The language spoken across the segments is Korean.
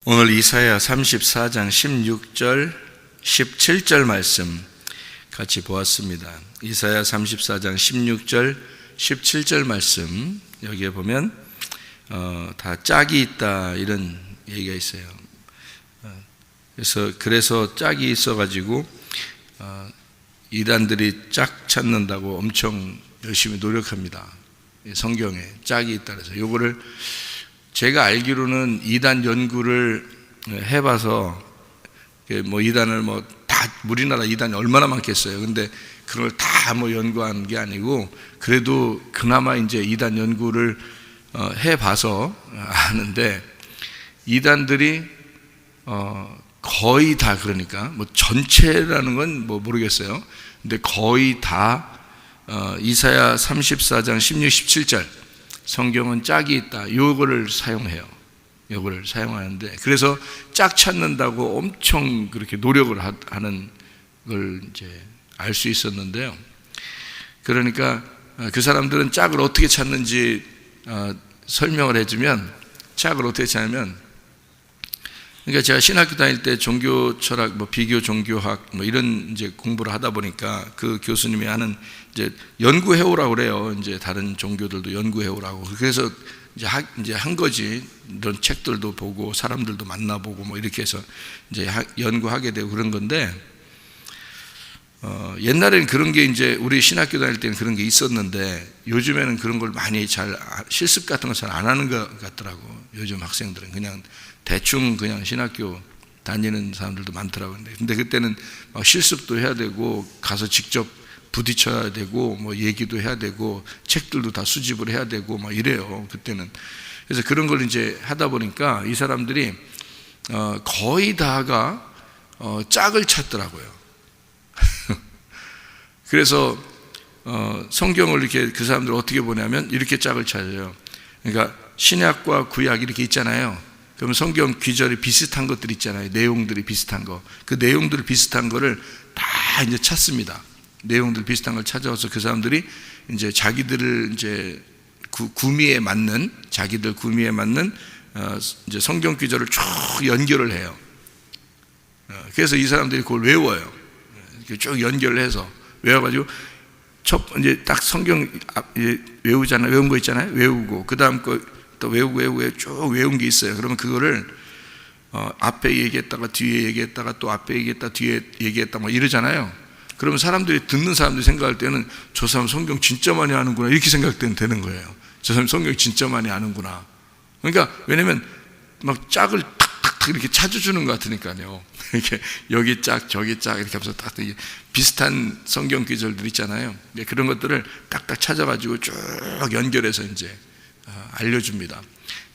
오늘 이사야 34장 16절, 17절 말씀 같이 보았습니다. 이사야 34장 16절, 17절 말씀 여기에 보면 다 짝이 있다 이런 얘기가 있어요. 그래서 짝이 있어가지고 이단들이 짝 찾는다고 엄청 열심히 노력합니다. 성경에 짝이 있다 그래서 요거를 제가 알기로는 이단 연구를 해봐서 뭐 이단을 다 우리나라 이단이 얼마나 많겠어요. 근데 그걸 다 뭐 연구한 게 아니고 그래도 그나마 이제 이단 연구를 해봐서 아는데 이단들이 거의 다 그러니까 뭐 전체라는 건 뭐 모르겠어요. 근데 거의 다 이사야 34장 16, 17절 성경은 짝이 있다. 요거를 사용해요. 요거를 사용하는데 그래서 짝 찾는다고 엄청 그렇게 노력을 하는 걸 이제 알 수 있었는데요. 그러니까 그 사람들은 짝을 어떻게 찾는지 설명을 해주면 짝을 어떻게 찾냐면 그러니까 제가 신학교 다닐 때 종교 철학, 비교 종교학 이런 이제 공부를 하다 보니까 그 교수님이 하는 이제 연구해오라고 그래요. 이제 다른 종교들도 연구해오라고. 그래서 이제 한 거지. 이런 책들도 보고 사람들도 만나보고 이렇게 해서 이제 연구하게 되고 그런 건데 옛날에는 그런 게 이제 우리 신학교 다닐 때는 그런 게 있었는데 요즘에는 그런 걸 많이 실습 같은 거 잘 안 하는 것 같더라고. 요즘 학생들은 그냥 대충 그냥 신학교 다니는 사람들도 많더라고요. 근데 그때는 막 실습도 해야 되고 가서 직접 부딪혀야 되고 얘기도 해야 되고 책들도 다 수집을 해야 되고 이래요. 그때는. 그래서 그런 걸 이제 하다 보니까 이 사람들이 거의 다가 짝을 찾더라고요. 그래서 성경을 이렇게 그 사람들 어떻게 보냐면 이렇게 짝을 찾아요. 그러니까 신약과 구약 이렇게 있잖아요. 그러면 성경 귀절이 비슷한 것들 있잖아요. 내용들이 비슷한 거. 그 내용들 비슷한 거를 다 이제 찾습니다. 내용들 비슷한 걸 찾아와서 그 사람들이 이제 자기들을 이제 구미에 맞는 자기들 구미에 맞는 이제 성경 귀절을 쭉 연결을 해요. 그래서 이 사람들이 그걸 외워요. 이렇게 쭉 연결을 해서 외워가지고 이제 딱 성경 외우잖아요. 외운 거 있잖아요. 외우고 그 다음 거 또 외우고 쭉 외운 게 있어요. 그러면 그거를 앞에 얘기했다가 뒤에 얘기했다가 또 앞에 얘기했다 뒤에 얘기했다 이러잖아요. 그러면 듣는 사람들이 생각할 때는 저 사람 성경 진짜 많이 아는구나 이렇게 생각되는 되는 거예요. 저 사람 성경 진짜 많이 아는구나. 그러니까 왜냐면 막 짝을 탁탁탁 이렇게 찾아주는 것 같으니까요. 이렇게 여기 짝 저기 짝 이렇게 하면서 딱 비슷한 성경 구절들 있잖아요. 그런 것들을 딱딱 찾아가지고 쭉 연결해서 이제 알려줍니다.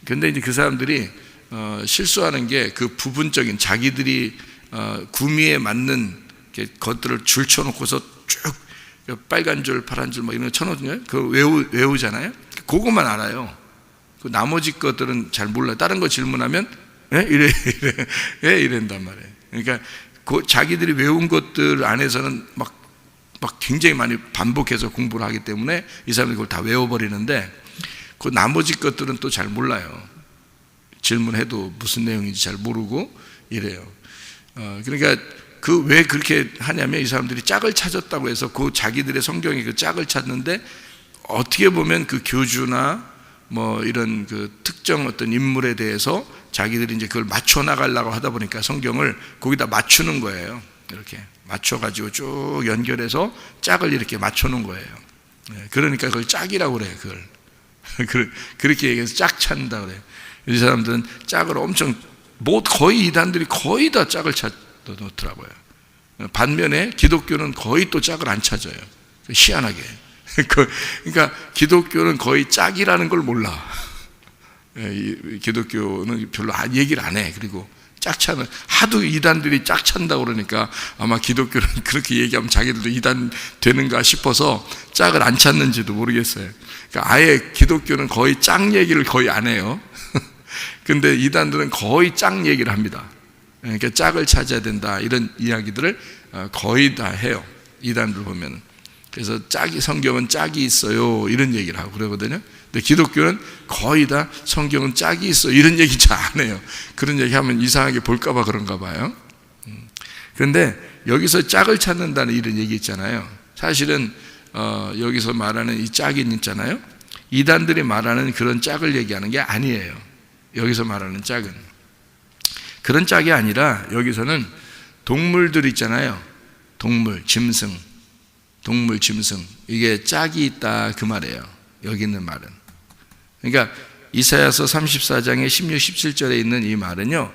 근데 이제 그 사람들이 실수하는 게 그 부분적인 자기들이 구미에 맞는 것들을 줄 쳐놓고서 쭉 빨간 줄 파란 줄 이런 거 쳐놓거든요. 그거 외우잖아요. 그것만 알아요. 그 나머지 것들은 잘 몰라요. 다른 거 질문하면 이런단 말이에요. 그러니까 자기들이 외운 것들 안에서는 막 굉장히 많이 반복해서 공부를 하기 때문에 이 사람들이 그걸 다 외워버리는데 그 나머지 것들은 또 잘 몰라요. 질문해도 무슨 내용인지 잘 모르고 이래요. 그러니까 왜 그렇게 하냐면 이 사람들이 짝을 찾았다고 해서 그 자기들의 성경에 그 짝을 찾는데 어떻게 보면 그 교주나 이런 그 특정 어떤 인물에 대해서 자기들이 이제 그걸 맞춰 나가려고 하다 보니까 성경을 거기다 맞추는 거예요. 이렇게 맞춰가지고 쭉 연결해서 짝을 이렇게 맞춰 놓은 거예요. 그러니까 그걸 짝이라고 그래요. 그렇게 얘기해서 짝 찾는다 그래요. 이 사람들은 짝을 엄청 거의 이단들이 거의 다 짝을 찾더라고요. 반면에 기독교는 거의 또 짝을 안 찾아요. 희한하게. 그러니까 기독교는 거의 짝이라는 걸 몰라. 기독교는 별로 얘기를 안 해. 그리고 짝 찾는 하도 이단들이 짝 찾는다고 그러니까 아마 기독교는 그렇게 얘기하면 자기들도 이단 되는가 싶어서 짝을 안 찾는지도 모르겠어요. 그러니까 아예 기독교는 거의 짝 얘기를 거의 안 해요. 근데 이단들은 거의 짝 얘기를 합니다. 그러니까 짝을 찾아야 된다 이런 이야기들을 거의 다 해요. 이단들 보면. 그래서 성경은 짝이 있어요 이런 얘기를 하고 그러거든요. 근데 기독교는 거의 다 성경은 짝이 있어 이런 얘기 잘 안 해요. 그런 얘기 하면 이상하게 볼까 봐 그런가 봐요. 그런데 여기서 짝을 찾는다는 이런 얘기 있잖아요. 사실은 여기서 말하는 이 짝이 있잖아요. 이단들이 말하는 그런 짝을 얘기하는 게 아니에요. 여기서 말하는 짝은 그런 짝이 아니라 여기서는 동물들 있잖아요. 동물, 짐승 이게 짝이 있다 그 말이에요. 여기 있는 말은. 그러니까 이사야서 34장의 16, 17절에 있는 이 말은요,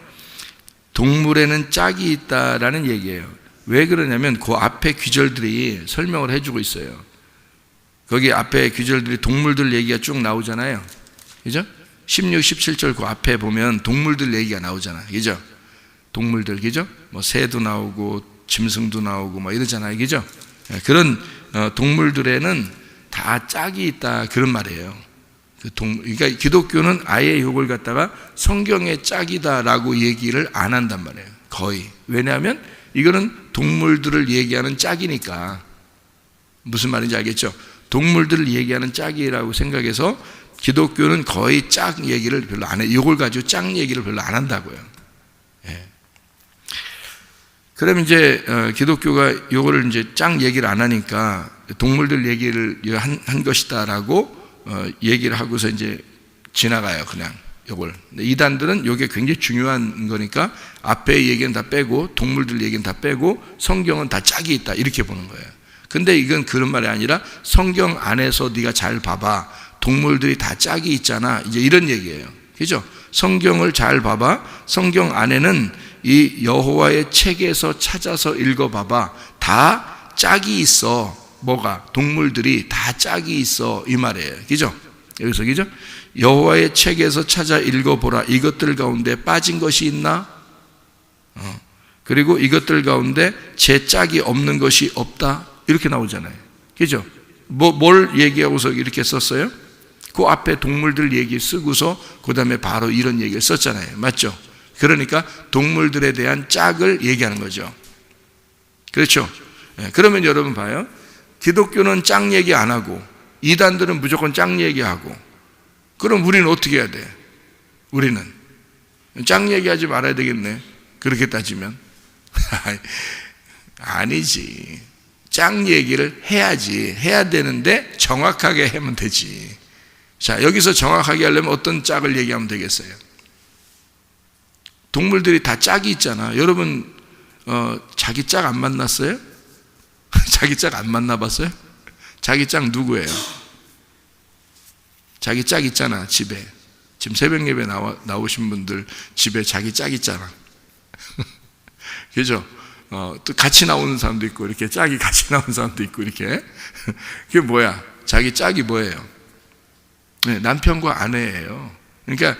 동물에는 짝이 있다라는 얘기예요. 왜 그러냐면 그 앞에 귀절들이 설명을 해주고 있어요. 거기 앞에 귀절들이 동물들 얘기가 쭉 나오잖아요. 그죠? 16, 17절 그 앞에 보면 동물들 얘기가 나오잖아요. 그죠? 동물들, 그죠? 뭐 새도 나오고 짐승도 나오고 뭐 이러잖아요. 그죠? 그런 동물들에는 다 짝이 있다 그런 말이에요. 그러니까 기독교는 아예 이걸 갖다가 성경의 짝이다라고 얘기를 안 한단 말이에요. 거의. 왜냐하면 이거는 동물들을 얘기하는 짝이니까. 무슨 말인지 알겠죠? 동물들을 얘기하는 짝이라고 생각해서 기독교는 거의 짝 얘기를 별로 안 해요. 이걸 가지고 짝 얘기를 별로 안 한다고요. 예. 그럼 이제 기독교가 이거를 이제 짝 얘기를 안 하니까 동물들 얘기를 한 것이다라고 얘기를 하고서 이제 지나가요. 그냥 요걸. 이단들은 이게 굉장히 중요한 거니까 앞에 얘기는 다 빼고 동물들 얘기는 다 빼고 성경은 다 짝이 있다 이렇게 보는 거예요. 근데 이건 그런 말이 아니라 성경 안에서 네가 잘 봐봐. 동물들이 다 짝이 있잖아. 이제 이런 얘기예요. 그죠? 성경을 잘 봐봐. 성경 안에는 이 여호와의 책에서 찾아서 읽어봐봐. 다 짝이 있어. 뭐가? 동물들이 다 짝이 있어 이 말이에요. 그죠? 여기서 그죠? 여호와의 책에서 찾아 읽어보라. 이것들 가운데 빠진 것이 있나? 그리고 이것들 가운데 제 짝이 없는 것이 없다. 이렇게 나오잖아요. 그죠? 뭘 얘기하고서 이렇게 썼어요? 그 앞에 동물들 얘기 쓰고서 그 다음에 바로 이런 얘기를 썼잖아요. 맞죠? 그러니까 동물들에 대한 짝을 얘기하는 거죠. 그렇죠? 그러면 여러분 봐요. 기독교는 짝 얘기 안 하고 이단들은 무조건 짝 얘기하고 그럼 우리는 어떻게 해야 돼? 우리는 짝 얘기하지 말아야 되겠네. 그렇게 따지면 아니지. 짝 얘기를 해야지. 해야 되는데 정확하게 하면 되지. 자, 여기서 정확하게 하려면 어떤 짝을 얘기하면 되겠어요? 동물들이 다 짝이 있잖아. 여러분 자기 짝 안 만났어요? 자기 짝 안 만나봤어요? 자기 짝 누구예요? 자기 짝 있잖아. 집에 지금 새벽 예배 나오신 분들 집에 자기 짝 있잖아. 그죠? 또 같이 나오는 사람도 있고 이렇게 짝이 같이 나오는 사람도 있고 이렇게. 그게 뭐야? 자기 짝이 뭐예요? 네, 남편과 아내예요. 그러니까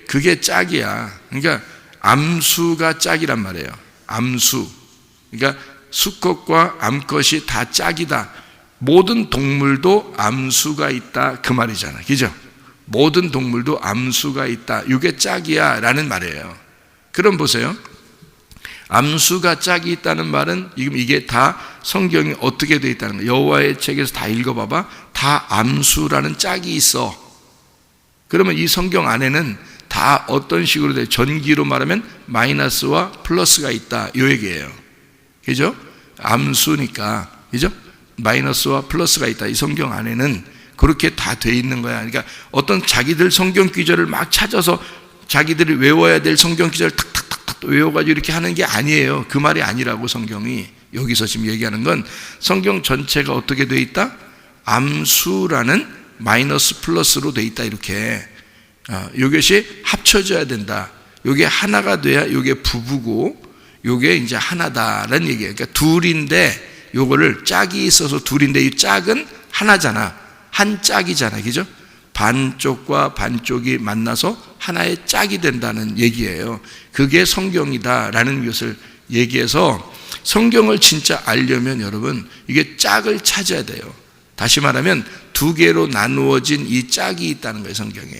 그게 짝이야. 그러니까 암수가 짝이란 말이에요. 암수. 그러니까 수컷과 암컷이 다 짝이다. 모든 동물도 암수가 있다 그 말이잖아. 그죠? 모든 동물도 암수가 있다. 이게 짝이야 라는 말이에요. 그럼 보세요. 암수가 짝이 있다는 말은 이게 다 성경이 어떻게 되어 있다는 거예요. 여호와의 책에서 다 읽어봐봐. 다 암수라는 짝이 있어. 그러면 이 성경 안에는 다 어떤 식으로 돼? 전기로 말하면 마이너스와 플러스가 있다 이 얘기예요. 그죠? 암수니까. 그죠? 마이너스와 플러스가 있다. 이 성경 안에는 그렇게 다 돼 있는 거야. 그러니까 어떤 자기들 성경 구절을 막 찾아서 자기들이 외워야 될 성경 구절을 탁탁탁탁 외워가지고 이렇게 하는 게 아니에요. 그 말이 아니라고. 성경이 여기서 지금 얘기하는 건 성경 전체가 어떻게 돼 있다? 암수라는 마이너스 플러스로 돼 있다. 이렇게 이것이 합쳐져야 된다. 이게 하나가 돼야 이게 부부고 이게 이제 하나다라는 얘기예요. 그러니까 둘인데 요거를 짝이 있어서 둘인데 이 짝은 하나잖아. 한 짝이잖아. 그죠? 반쪽과 반쪽이 만나서 하나의 짝이 된다는 얘기예요. 그게 성경이다라는 것을 얘기해서 성경을 진짜 알려면 여러분 이게 짝을 찾아야 돼요. 다시 말하면 두 개로 나누어진 이 짝이 있다는 거예요. 성경에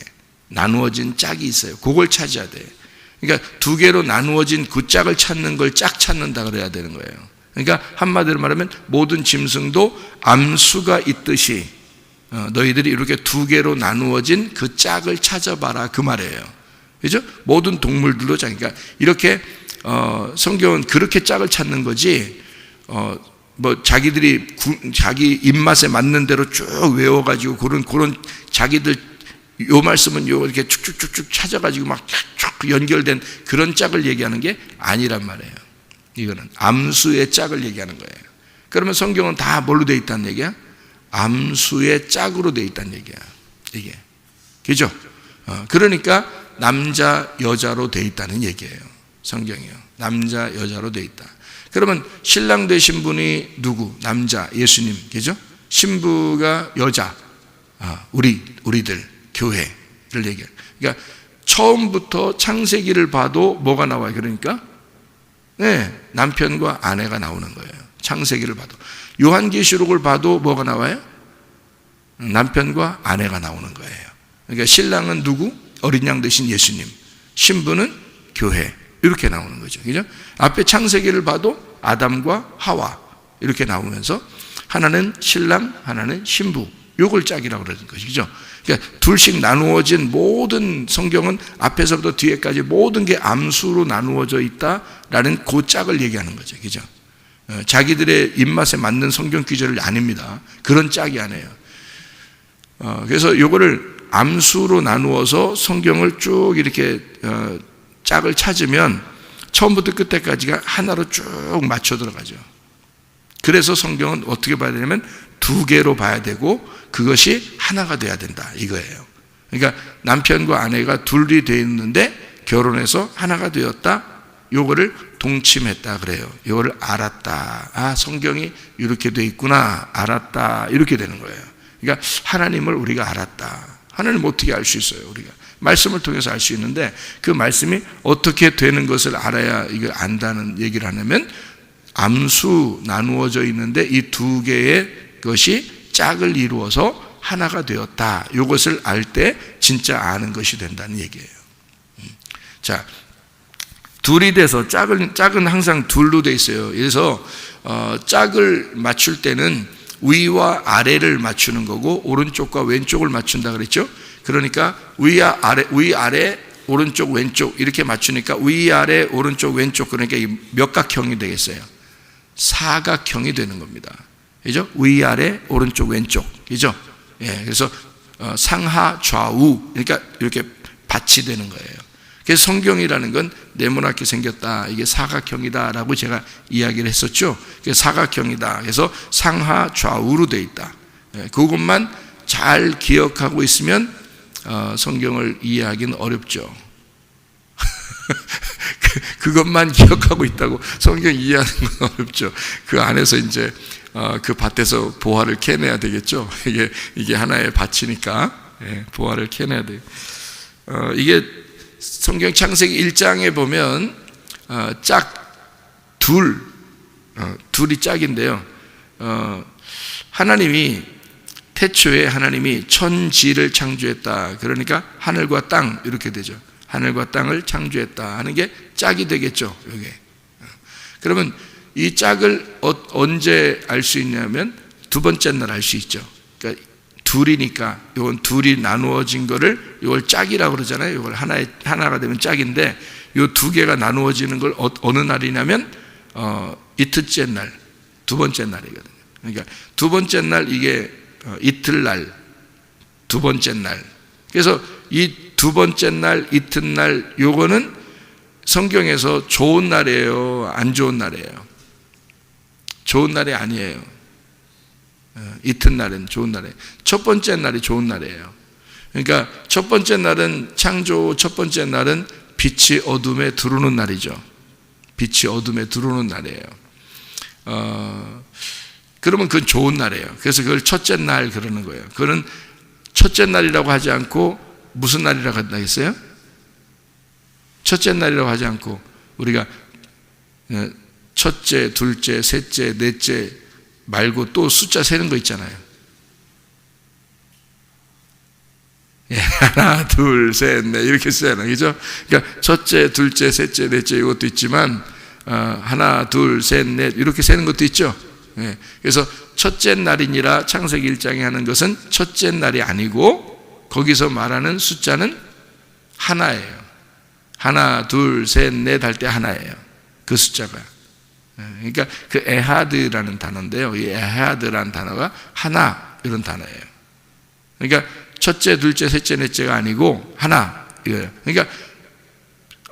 나누어진 짝이 있어요. 그걸 찾아야 돼요. 그러니까 두 개로 나누어진 그 짝을 찾는 걸 짝 찾는다 그래야 되는 거예요. 그러니까 한마디로 말하면 모든 짐승도 암수가 있듯이 너희들이 이렇게 두 개로 나누어진 그 짝을 찾아봐라, 그 말이에요. 그죠? 모든 동물들도 짝. 그러니까 이렇게 성경은 그렇게 짝을 찾는 거지. 뭐 자기들이 자기 입맛에 맞는 대로 쭉 외워가지고 그런 자기들 요 말씀은 요 이렇게 쭉쭉쭉쭉 찾아가지고 막 쭉 연결된 그런 짝을 얘기하는 게 아니란 말이에요. 이거는 암수의 짝을 얘기하는 거예요. 그러면 성경은 다 뭘로 되어 있다는 얘기야? 암수의 짝으로 되어 있다는 얘기야. 이게 그죠? 그러니까 남자 여자로 되어 있다는 얘기예요. 성경이요. 남자 여자로 되어 있다. 그러면 신랑 되신 분이 누구? 남자, 예수님, 그죠? 신부가 여자, 우리들 교회를 얘기해요. 그러니까 처음부터 창세기를 봐도 뭐가 나와요? 그러니까 네, 남편과 아내가 나오는 거예요. 창세기를 봐도. 요한계시록을 봐도 뭐가 나와요? 남편과 아내가 나오는 거예요. 그러니까 신랑은 누구? 어린 양 되신 예수님, 신부는 교회, 이렇게 나오는 거죠. 그죠? 앞에 창세기를 봐도 아담과 하와 이렇게 나오면서 하나는 신랑, 하나는 신부, 요걸 짝이라고 그러는 것이죠. 그러니까 둘씩 나누어진 모든 성경은 앞에서부터 뒤에까지 모든 게 암수로 나누어져 있다라는 그 짝을 얘기하는 거죠. 그죠? 자기들의 입맛에 맞는 성경 구절이 아닙니다. 그런 짝이 아니에요. 그래서 요거를 암수로 나누어서 성경을 쭉 이렇게 짝을 찾으면 처음부터 끝까지가 하나로 쭉 맞춰 들어가죠. 그래서 성경은 어떻게 봐야 되냐면 두 개로 봐야 되고 그것이 하나가 돼야 된다, 이거예요. 그러니까 남편과 아내가 둘이 되어 있는데 결혼해서 하나가 되었다, 요거를 동침했다 그래요. 요거를 알았다. 성경이 이렇게 되어 있구나, 알았다, 이렇게 되는 거예요. 그러니까 하나님을 우리가 알았다. 하나님을 어떻게 알 수 있어요? 우리가 말씀을 통해서 알 수 있는데 그 말씀이 어떻게 되는 것을 알아야 이걸 안다는 얘기를 하냐면 암수 나누어져 있는데 이 두 개의 것이 짝을 이루어서 하나가 되었다. 이것을 알 때 진짜 아는 것이 된다는 얘기예요. 자, 둘이 돼서 짝은 항상 둘로 돼 있어요. 그래서 짝을 맞출 때는 위와 아래를 맞추는 거고 오른쪽과 왼쪽을 맞춘다 그랬죠. 그러니까 위 아래 오른쪽 왼쪽 이렇게 맞추니까 위 아래 오른쪽 왼쪽, 그러니까 몇 각형이 되겠어요? 사각형이 되는 겁니다. 그죠? 위 아래 오른쪽 왼쪽, 그죠? 예, 그래서 상하 좌우, 그러니까 이렇게 받치 되는 거예요. 그래서 성경이라는 건 네모나게 생겼다, 이게 사각형이다라고 제가 이야기를 했었죠. 그래서 사각형이다. 그래서 상하 좌우로 되어 있다. 그것만 잘 기억하고 있으면 성경을 이해하기는 어렵죠. 그것만 기억하고 있다고 성경 이해하는 건 어렵죠. 그 안에서 이제 그 밭에서 보화를 캐내야 되겠죠. 이게 하나의 밭이니까 보화를 캐내야 돼요. 이게 성경 창세기 1장에 보면 둘이 짝인데요. 하나님이 태초에 하나님이 천지를 창조했다. 그러니까 하늘과 땅 이렇게 되죠. 하늘과 땅을 창조했다 하는 게 짝이 되겠죠. 이게. 그러면 이 짝을 언제 알 수 있냐면 두 번째 날 알 수 있죠. 그러니까 둘이니까 이건 둘이 나누어진 거를 이걸 짝이라고 그러잖아요. 이걸 하나가 되면 짝인데 이 두 개가 나누어지는 걸 어느 날이냐면 이틀째 날, 두 번째 날이거든요. 그러니까 두 번째 날 이게 이틀날, 두 번째 날. 그래서 이 두 번째 날, 이튿날 요거는 성경에서 좋은 날이에요, 안 좋은 날이에요? 좋은 날이 아니에요. 이튿날은 좋은 날이에요. 첫 번째 날이 좋은 날이에요. 그러니까 첫 번째 날은 창조 첫 번째 날은 빛이 어둠에 들어오는 날이죠. 빛이 어둠에 들어오는 날이에요. 그러면 그건 좋은 날이에요. 그래서 그걸 첫째 날 그러는 거예요. 그거는 첫째 날이라고 하지 않고 무슨 날이라고 한다겠어요? 첫째 날이라고 하지 않고 우리가 첫째, 둘째, 셋째, 넷째 말고 또 숫자 세는 거 있잖아요. 하나, 둘, 셋, 넷 이렇게 쓰잖아요. 그죠? 그러니까 첫째, 둘째, 셋째, 넷째 이것도 있지만 하나, 둘, 셋, 넷 이렇게 세는 것도 있죠. 예. 그래서 첫째 날이니라 창세기 1장에 하는 것은 첫째 날이 아니고 거기서 말하는 숫자는 하나예요. 하나, 둘, 셋, 넷 할 때 하나예요. 그 숫자가. 그러니까 그 에하드라는 단어인데요. 이 에하드라는 단어가 하나 이런 단어예요. 그러니까 첫째, 둘째, 셋째, 넷째가 아니고 하나 이거예요. 그러니까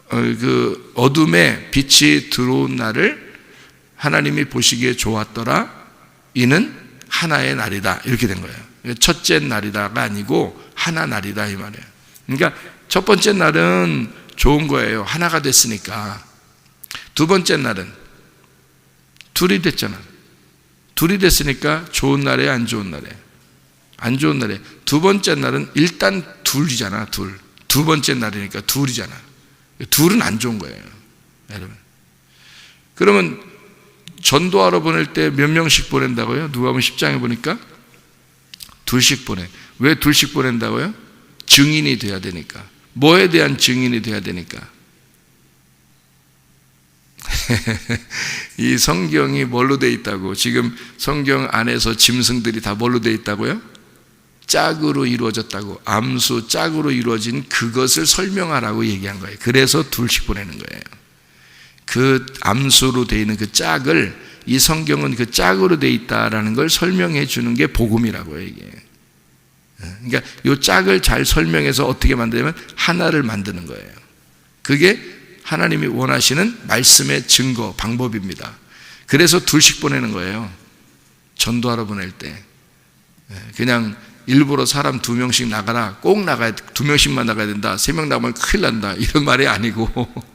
그 어둠에 빛이 들어온 날을 하나님이 보시기에 좋았더라. 이는 하나의 날이다. 이렇게 된 거예요. 첫째 날이다가 아니고 하나 날이다 이 말이에요. 그러니까 첫 번째 날은 좋은 거예요. 하나가 됐으니까. 두 번째 날은 둘이 됐잖아. 둘이 됐으니까 좋은 날이에요, 안 좋은 날이에요? 안 좋은 날이에요. 두 번째 날은 일단 둘이잖아. 두 번째 날이니까 둘이잖아. 둘은 안 좋은 거예요, 여러분. 그러면 전도하러 보낼 때 몇 명씩 보낸다고요? 누가복음 10장에 보니까 둘씩 보내. 왜 둘씩 보낸다고요? 증인이 돼야 되니까. 뭐에 대한 증인이 돼야 되니까. 이 성경이 뭘로 돼 있다고? 지금 성경 안에서 짐승들이 다 뭘로 돼 있다고요? 짝으로 이루어졌다고. 암수 짝으로 이루어진 그것을 설명하라고 얘기한 거예요. 그래서 둘씩 보내는 거예요. 그 암수로 돼 있는 그 짝을, 이 성경은 그 짝으로 돼 있다라는 걸 설명해 주는 게 복음이라고요, 이게. 그러니까 이 짝을 잘 설명해서 어떻게 만드냐면 하나를 만드는 거예요. 그게 하나님이 원하시는 말씀의 증거, 방법입니다. 그래서 둘씩 보내는 거예요. 전도하러 보낼 때. 그냥 일부러 사람 2명씩 나가라, 꼭 나가야 돼, 2명씩만 나가야 된다, 3명 나가면 큰일 난다, 이런 말이 아니고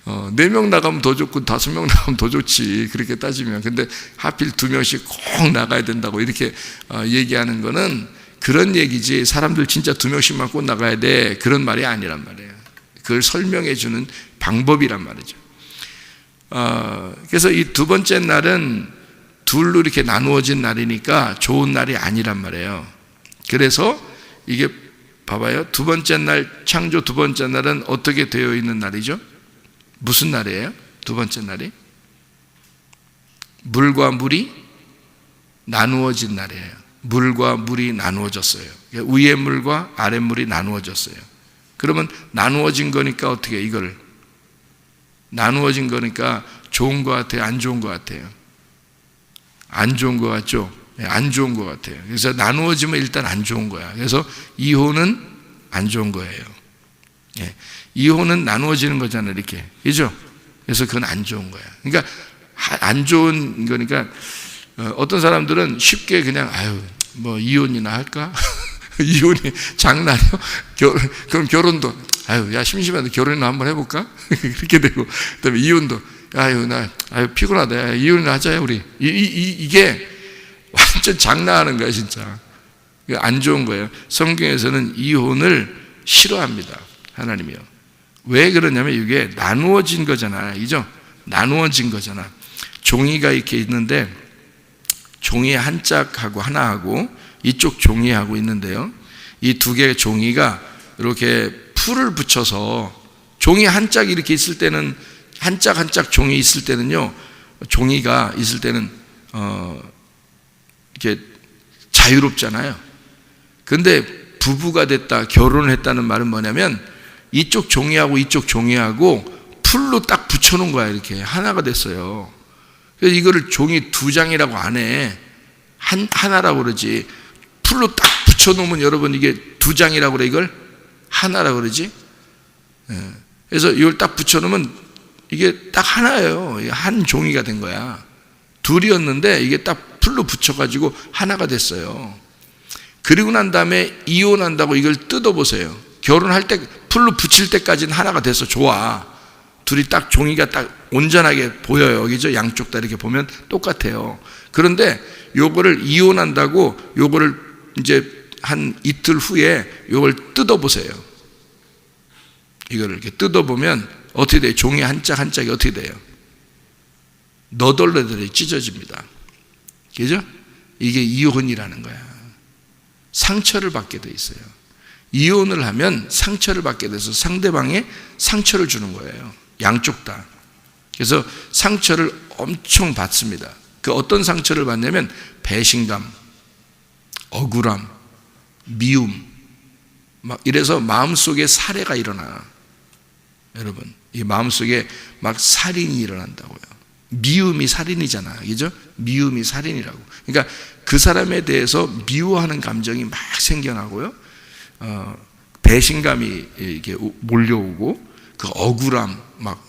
4명 나가면 더 좋고 5명 나가면 더 좋지, 그렇게 따지면. 근데 하필 2명씩 꼭 나가야 된다고 이렇게 얘기하는 거는 그런 얘기지, 사람들 진짜 2명씩만 꼭 나가야 돼, 그런 말이 아니란 말이에요. 그걸 설명해 주는 방법이란 말이죠. 그래서 이 두 번째 날은 둘로 이렇게 나누어진 날이니까 좋은 날이 아니란 말이에요. 그래서 이게 봐봐요. 두 번째 날, 창조 두 번째 날은 어떻게 되어 있는 날이죠? 무슨 날이에요? 두 번째 날이? 물과 물이 나누어진 날이에요. 물과 물이 나누어졌어요. 위의 물과 아래 물이 나누어졌어요. 그러면 나누어진 거니까 어떻게, 이걸 나누어진 거니까 좋은 것 같아요, 안 좋은 것 같아요? 안 좋은 것 같죠? 안 좋은 것 같아요. 그래서 나누어지면 일단 안 좋은 거야. 그래서 이혼은 안 좋은 거예요. 이혼은 나누어지는 거잖아요, 이렇게. 그죠? 그래서 그건 안 좋은 거야. 그러니까 안 좋은 거니까 어떤 사람들은 쉽게 그냥 뭐 이혼이나 할까? 이혼이 장난이요? 그럼 결혼도 야 심심한데 결혼이나 한번 해볼까? 그렇게 되고, 그다음에 이혼도 나 피곤하다, 이혼이나 하자요 우리. 이게 완전 장난하는 거야 진짜. 안 좋은 거예요. 성경에서는 이혼을 싫어합니다, 하나님이요. 왜 그러냐면 이게 나누어진 거잖아, 그죠? 나누어진 거잖아. 종이가 이렇게 있는데 종이 한 짝하고 하나하고 이쪽 종이하고 있는데요, 이 두 개의 종이가 이렇게 풀을 붙여서, 종이 한 짝 이렇게 있을 때는, 한 짝 한 짝 종이 있을 때는요, 종이가 있을 때는 이렇게 자유롭잖아요. 근데 부부가 됐다, 결혼을 했다는 말은 뭐냐면 이쪽 종이하고 이쪽 종이하고 풀로 딱 붙여놓은 거야. 이렇게 하나가 됐어요. 그래서 이거를 종이 2장이라고 안 해. 하나라고 그러지. 풀로 딱 붙여놓으면 여러분 이게 2장이라고 그래, 이걸 하나라고 그러지. 그래서 이걸 딱 붙여놓으면 이게 딱 하나예요. 한 종이가 된 거야. 둘이었는데 이게 딱 풀로 붙여가지고 하나가 됐어요. 그리고 난 다음에 이혼한다고 이걸 뜯어보세요. 결혼할 때 풀로 붙일 때까지는 하나가 돼서 좋아. 둘이 딱 종이가 딱 온전하게 보여요. 그죠? 양쪽 다 이렇게 보면 똑같아요. 그런데 요거를 이혼한다고 요거를 이제 한 이틀 후에 요걸 뜯어보세요. 이거를 이렇게 뜯어보면 어떻게 돼요? 종이 한 짝 한 짝이 어떻게 돼요? 너덜너덜이 찢어집니다. 그죠? 이게 이혼이라는 거야. 상처를 받게 돼 있어요. 이혼을 하면 상처를 받게 돼서 상대방에 상처를 주는 거예요. 양쪽 다. 그래서 상처를 엄청 받습니다. 그 어떤 상처를 받냐면 배신감, 억울함, 미움, 막 이래서 마음속에 살해가 일어나. 여러분, 이 마음속에 막 살인이 일어난다고요. 미움이 살인이잖아, 그죠? 미움이 살인이라고. 그러니까 그 사람에 대해서 미워하는 감정이 막 생겨나고요. 배신감이 이렇게 몰려오고, 그 억울함, 막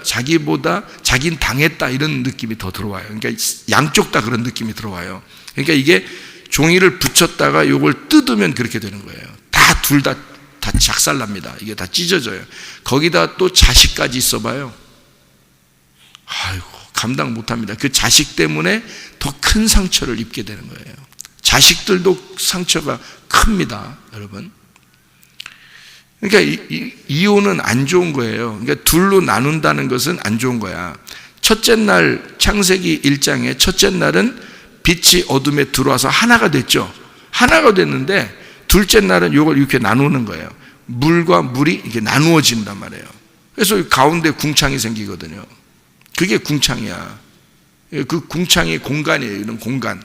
자기보다 자긴 당했다 이런 느낌이 더 들어와요. 그러니까 양쪽 다 그런 느낌이 들어와요. 그러니까 이게 종이를 붙였다가 이걸 뜯으면 그렇게 되는 거예요. 다 둘 다 작살납니다. 이게 다 찢어져요. 거기다 또 자식까지 있어봐요. 아이고, 감당 못합니다. 그 자식 때문에 더 큰 상처를 입게 되는 거예요. 자식들도 상처가 큽니다, 여러분. 그러니까 이혼은 안 좋은 거예요. 그러니까 둘로 나눈다는 것은 안 좋은 거야. 첫째 날, 창세기 1장에 첫째 날은 빛이 어둠에 들어와서 하나가 됐죠. 하나가 됐는데 둘째 날은 이걸 이렇게 나누는 거예요. 물과 물이 이렇게 나누어진단 말이에요. 그래서 가운데 궁창이 생기거든요. 그게 궁창이야. 그 궁창이 공간이에요. 이런 공간.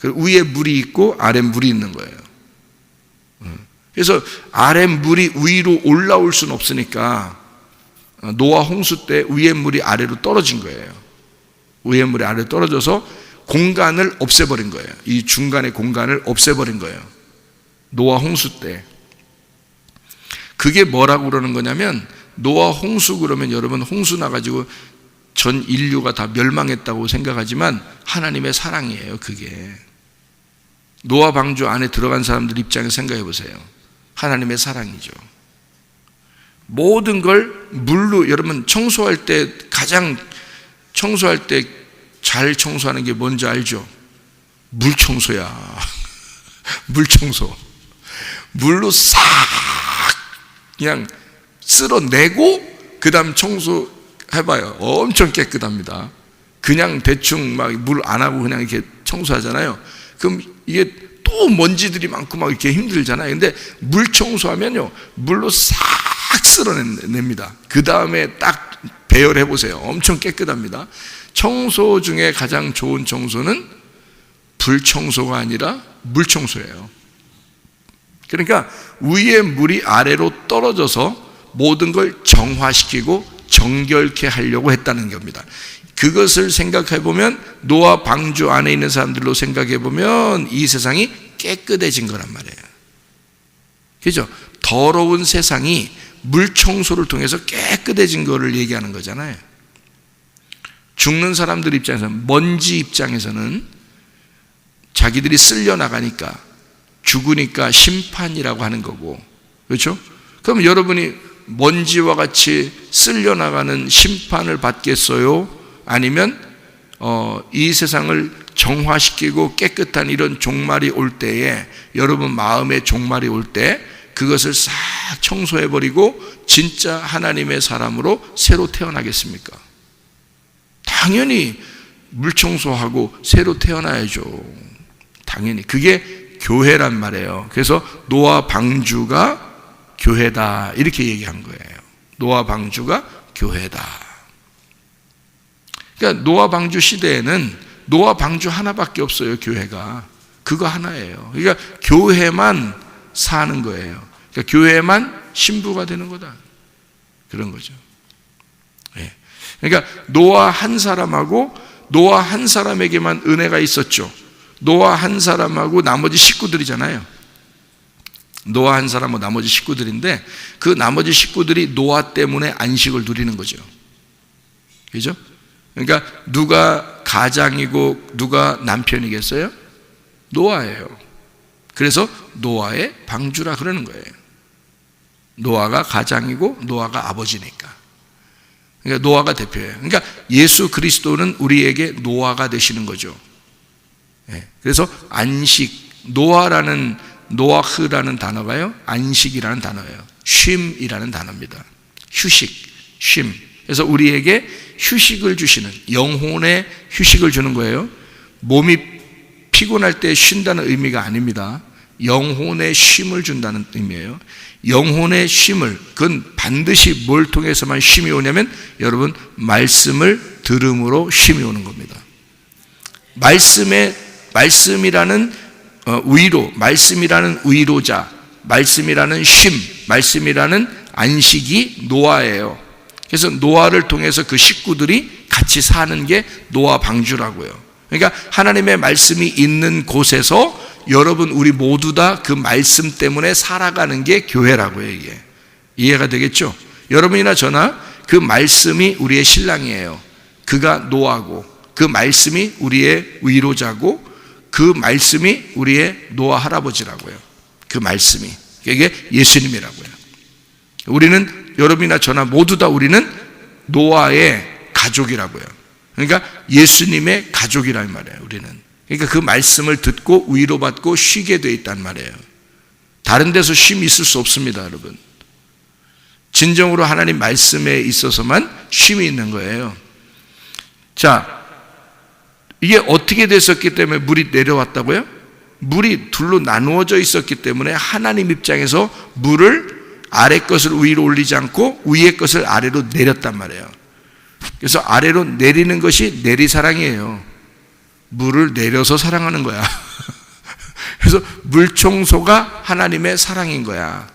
위에 물이 있고 아래 물이 있는 거예요. 그래서 아래 물이 위로 올라올 수는 없으니까 노아 홍수 때 위에 물이 아래로 떨어진 거예요. 위에 물이 아래로 떨어져서 공간을 없애버린 거예요. 이 중간의 공간을 없애버린 거예요. 노아 홍수 때. 그게 뭐라고 그러는 거냐면, 노아 홍수 그러면 여러분 홍수 나가지고 전 인류가 다 멸망했다고 생각하지만 하나님의 사랑이에요. 그게 노아 방주 안에 들어간 사람들 입장에서 생각해 보세요. 하나님의 사랑이죠. 모든 걸 물로, 여러분 청소할 때 가장 청소할 때 잘 청소하는 게 뭔지 알죠? 물 청소야. 물 청소. 물로 싹 그냥 쓸어내고 그 다음 청소해봐요. 엄청 깨끗합니다. 그냥 대충 막 물 안 하고 그냥 이렇게 청소하잖아요. 그럼 이게 또 먼지들이 많고 막 이렇게 힘들잖아요. 근데 물 청소하면요, 물로 싹 쓸어냅니다. 그 다음에 딱 배열해 보세요. 엄청 깨끗합니다. 청소 중에 가장 좋은 청소는 불 청소가 아니라 물 청소예요. 그러니까 위에 물이 아래로 떨어져서 모든 걸 정화시키고 정결케 하려고 했다는 겁니다. 그것을 생각해 보면, 노아 방주 안에 있는 사람들로 생각해 보면 이 세상이 깨끗해진 거란 말이에요. 그죠? 더러운 세상이 물 청소를 통해서 깨끗해진 거를 얘기하는 거잖아요. 죽는 사람들 입장에서는, 먼지 입장에서는 자기들이 쓸려 나가니까, 죽으니까 심판이라고 하는 거고, 그렇죠? 그럼 여러분이 먼지와 같이 쓸려 나가는 심판을 받겠어요? 아니면 이 세상을 정화시키고 깨끗한 이런 종말이 올 때에, 여러분 마음의 종말이 올 때 그것을 싹 청소해버리고 진짜 하나님의 사람으로 새로 태어나겠습니까? 당연히 물 청소하고 새로 태어나야죠. 당연히. 그게 교회란 말이에요. 그래서 노아 방주가 교회다 이렇게 얘기한 거예요. 노아 방주가 교회다. 그러니까 노아 방주 시대에는 노아 방주 하나밖에 없어요. 교회가 그거 하나예요. 그러니까 교회만 사는 거예요. 그러니까 교회만 신부가 되는 거다, 그런 거죠. 예. 그러니까 노아 한 사람하고, 노아 한 사람에게만 은혜가 있었죠. 노아 한 사람하고 나머지 식구들이잖아요. 노아 한 사람하고 나머지 식구들인데, 그 나머지 식구들이 노아 때문에 안식을 누리는 거죠. 그죠? 그러니까 누가 가장이고 누가 남편이겠어요? 노아예요. 그래서 노아의 방주라 그러는 거예요. 노아가 가장이고 노아가 아버지니까. 그러니까 노아가 대표예요. 그러니까 예수 그리스도는 우리에게 노아가 되시는 거죠. 그래서 안식, 노아흐라는 단어가요, 안식이라는 단어예요. 쉼이라는 단어입니다. 휴식, 쉼. 그래서 우리에게 휴식을 주시는, 영혼의 휴식을 주는 거예요. 몸이 피곤할 때 쉰다는 의미가 아닙니다. 영혼의 쉼을 준다는 의미예요. 영혼의 쉼을, 그건 반드시 뭘 통해서만 쉼이 오냐면, 여러분 말씀을 들음으로 쉼이 오는 겁니다. 말씀이라는 위로, 말씀이라는 위로자, 말씀이라는 쉼, 말씀이라는 안식이 노아예요. 그래서 노아를 통해서 그 식구들이 같이 사는 게 노아 방주라고요. 그러니까 하나님의 말씀이 있는 곳에서 여러분 우리 모두 다 그 말씀 때문에 살아가는 게 교회라고요. 이게 이해가 되겠죠? 여러분이나 저나 그 말씀이 우리의 신랑이에요. 그가 노아고, 그 말씀이 우리의 위로자고, 그 말씀이 우리의 노아 할아버지라고요. 그 말씀이, 이게 예수님이라고요. 우리는, 여러분이나 저나 모두 다 우리는 노아의 가족이라고요. 그러니까 예수님의 가족이란 말이에요. 우리는. 그러니까 그 말씀을 듣고 위로받고 쉬게 돼 있단 말이에요. 다른 데서 쉼이 있을 수 없습니다, 여러분. 진정으로 하나님 말씀에 있어서만 쉼이 있는 거예요. 자, 이게 어떻게 됐었기 때문에 물이 내려왔다고요? 물이 둘로 나누어져 있었기 때문에 하나님 입장에서 물을 아래 것을 위로 올리지 않고 위의 것을 아래로 내렸단 말이에요. 그래서 아래로 내리는 것이 내리사랑이에요. 물을 내려서 사랑하는 거야. 그래서 물청소가 하나님의 사랑인 거야.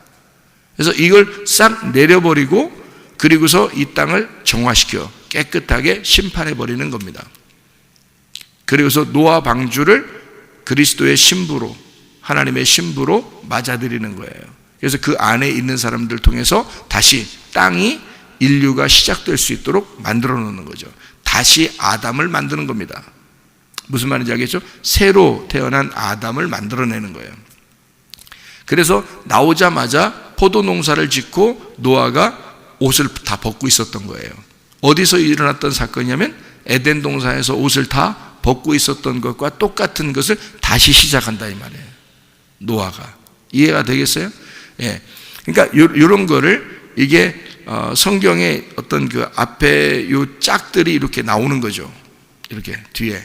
그래서 이걸 싹 내려버리고 그리고서 이 땅을 정화시켜 깨끗하게 심판해버리는 겁니다. 그리고서 노아 방주를 그리스도의 신부로, 하나님의 신부로 맞아들이는 거예요. 그래서 그 안에 있는 사람들 통해서 다시 땅이, 인류가 시작될 수 있도록 만들어 놓는 거죠. 다시 아담을 만드는 겁니다. 무슨 말인지 알겠죠? 새로 태어난 아담을 만들어내는 거예요. 그래서 나오자마자 포도 농사를 짓고 노아가 옷을 다 벗고 있었던 거예요. 어디서 일어났던 사건이냐면 에덴 동산에서 옷을 다 벗고 있었던 것과 똑같은 것을 다시 시작한다 이 말이에요. 노아가. 이해가 되겠어요? 예. 그러니까 이런 거를 이게 성경의 어떤 그 앞에 요 짝들이 이렇게 나오는 거죠. 이렇게 뒤에.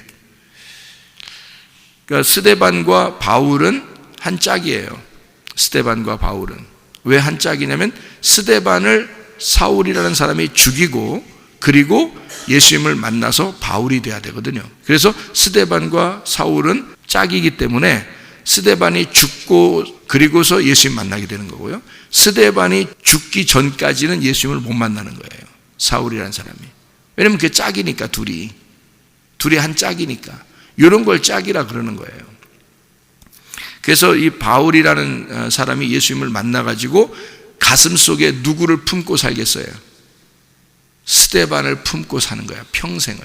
그러니까 스데반과 바울은 한 짝이에요. 스데반과 바울은. 왜 한 짝이냐면 스데반을 사울이라는 사람이 죽이고 그리고 예수님을 만나서 바울이 돼야 되거든요. 그래서 스데반과 사울은 짝이기 때문에 스데반이 죽고 그리고서 예수님 만나게 되는 거고요. 스데반이 죽기 전까지는 예수님을 못 만나는 거예요. 사울이라는 사람이. 왜냐면 그게 짝이니까 둘이 한 짝이니까. 이런 걸 짝이라 그러는 거예요. 그래서 이 바울이라는 사람이 예수님을 만나가지고 가슴 속에 누구를 품고 살겠어요? 스데반을 품고 사는 거야, 평생을.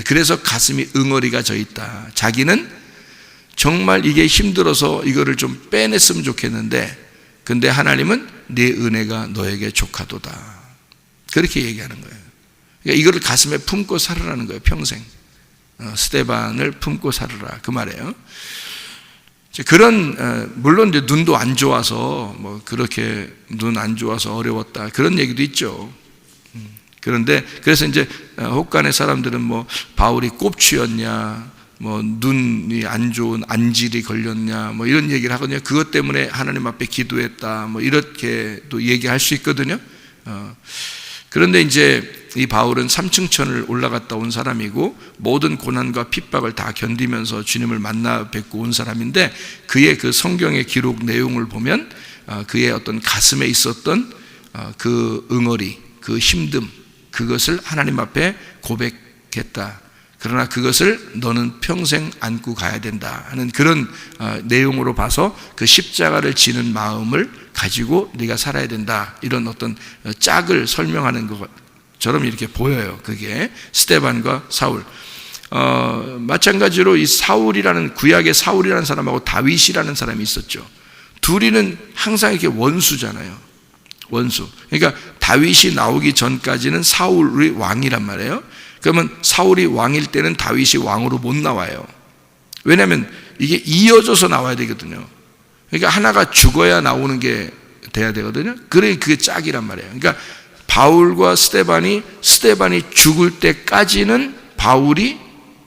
그래서 가슴이 응어리가 져 있다. 자기는 정말 이게 힘들어서 이거를 좀 빼냈으면 좋겠는데, 근데 하나님은 네 은혜가 너에게 족하도다. 그렇게 얘기하는 거예요. 그러니까 이거를 가슴에 품고 살으라는 거예요, 평생. 스데반을 품고 살으라, 그 말이에요. 그런, 물론 이제 눈도 안 좋아서, 뭐, 그렇게 눈 안 좋아서 어려웠다. 그런 얘기도 있죠. 그런데, 그래서 이제, 혹간의 사람들은 뭐, 바울이 꼽취였냐, 뭐, 눈이 안 좋은 안질이 걸렸냐, 뭐, 이런 얘기를 하거든요. 그것 때문에 하나님 앞에 기도했다. 뭐, 이렇게 또 얘기할 수 있거든요. 그런데 이제, 이 바울은 삼층천을 올라갔다 온 사람이고 모든 고난과 핍박을 다 견디면서 주님을 만나 뵙고 온 사람인데 그의 그 성경의 기록 내용을 보면 그의 어떤 가슴에 있었던 그 응어리, 그 힘듦, 그것을 하나님 앞에 고백했다. 그러나 그것을 너는 평생 안고 가야 된다 하는 그런 내용으로 봐서 그 십자가를 지는 마음을 가지고 네가 살아야 된다. 이런 어떤 짝을 설명하는 것처럼 이렇게 보여요. 그게 스데반과 사울. 마찬가지로 이 사울이라는, 구약의 사울이라는 사람하고 다윗이라는 사람이 있었죠. 둘이는 항상 이렇게 원수잖아요. 원수. 그러니까 다윗이 나오기 전까지는 사울이 왕이란 말이에요. 그러면 사울이 왕일 때는 다윗이 왕으로 못 나와요. 왜냐하면 이게 이어져서 나와야 되거든요. 그러니까 하나가 죽어야 나오는 게 돼야 되거든요. 그래, 그게 짝이란 말이에요. 그러니까 바울과 스데반이 죽을 때까지는 바울이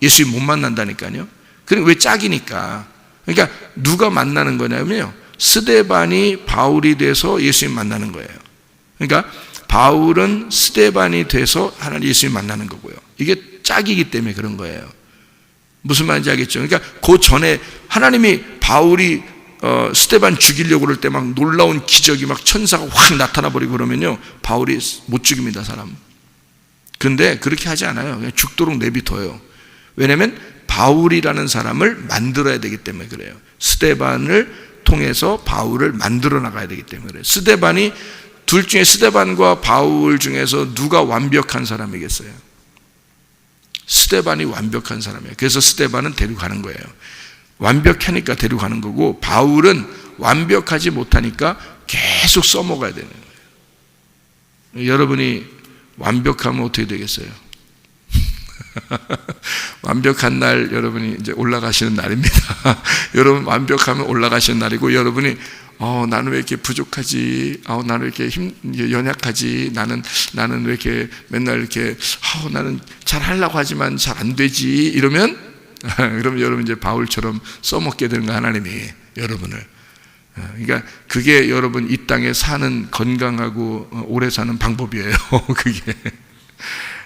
예수님 못 만난다니까요. 그러니까 왜 짝이니까. 그러니까 누가 만나는 거냐면요, 스데반이 바울이 돼서 예수님 만나는 거예요. 그러니까 바울은 스데반이 돼서 하나님 예수님 만나는 거고요. 이게 짝이기 때문에 그런 거예요. 무슨 말인지 알겠죠? 그러니까 그 전에 하나님이 바울이 스데반 죽이려고 그럴 때 막 놀라운 기적이 막 천사가 확 나타나 버리고 그러면요, 바울이 못 죽입니다, 사람. 근데 그렇게 하지 않아요. 그냥 죽도록 내비둬요. 왜냐하면 바울이라는 사람을 만들어야 되기 때문에 그래요. 스데반을 통해서 바울을 만들어 나가야 되기 때문에 그래요. 스데반이 둘 중에 스데반과 바울 중에서 누가 완벽한 사람이겠어요? 스데반이 완벽한 사람이에요. 그래서 스데반은 데려가는 거예요. 완벽하니까 데려가는 거고, 바울은 완벽하지 못하니까 계속 써먹어야 되는 거예요. 여러분이 완벽하면 어떻게 되겠어요? 완벽한 날 여러분이 이제 올라가시는 날입니다. 여러분 완벽하면 올라가시는 날이고, 여러분이 나는 왜 이렇게 부족하지? 나는 왜 이렇게 연약하지? 나는 왜 이렇게 맨날 이렇게 나는 잘 하려고 하지만 잘 안 되지? 이러면 그러면 여러분 이제 바울처럼 써먹게 되는 거, 하나님이 여러분을. 그러니까 그게 여러분 이 땅에 사는, 건강하고 오래 사는 방법이에요. 그게.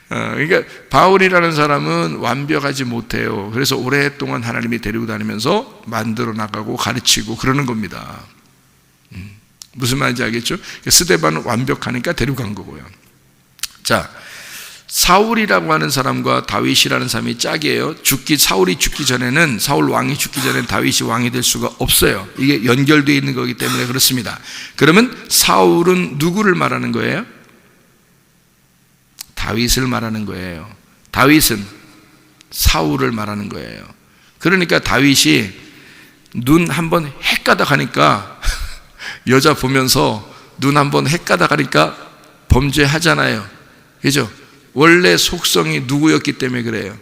그러니까 바울이라는 사람은 완벽하지 못해요. 그래서 오랫동안 하나님이 데리고 다니면서 만들어 나가고 가르치고 그러는 겁니다. 무슨 말인지 알겠죠? 스데반은 완벽하니까 데려간 거고요. 자, 사울이라고 하는 사람과 다윗이라는 사람이 짝이에요. 사울이 죽기 전에는, 사울 왕이 죽기 전에는 다윗이 왕이 될 수가 없어요. 이게 연결되어 있는 거기 때문에 그렇습니다. 그러면 사울은 누구를 말하는 거예요? 다윗을 말하는 거예요. 다윗은 사울을 말하는 거예요. 그러니까 다윗이 눈 한번 헷가닥 하니까 여자 보면서 눈 한번 헷가닥 하니까 범죄하잖아요. 그죠? 원래 속성이 누구였기 때문에 그래요?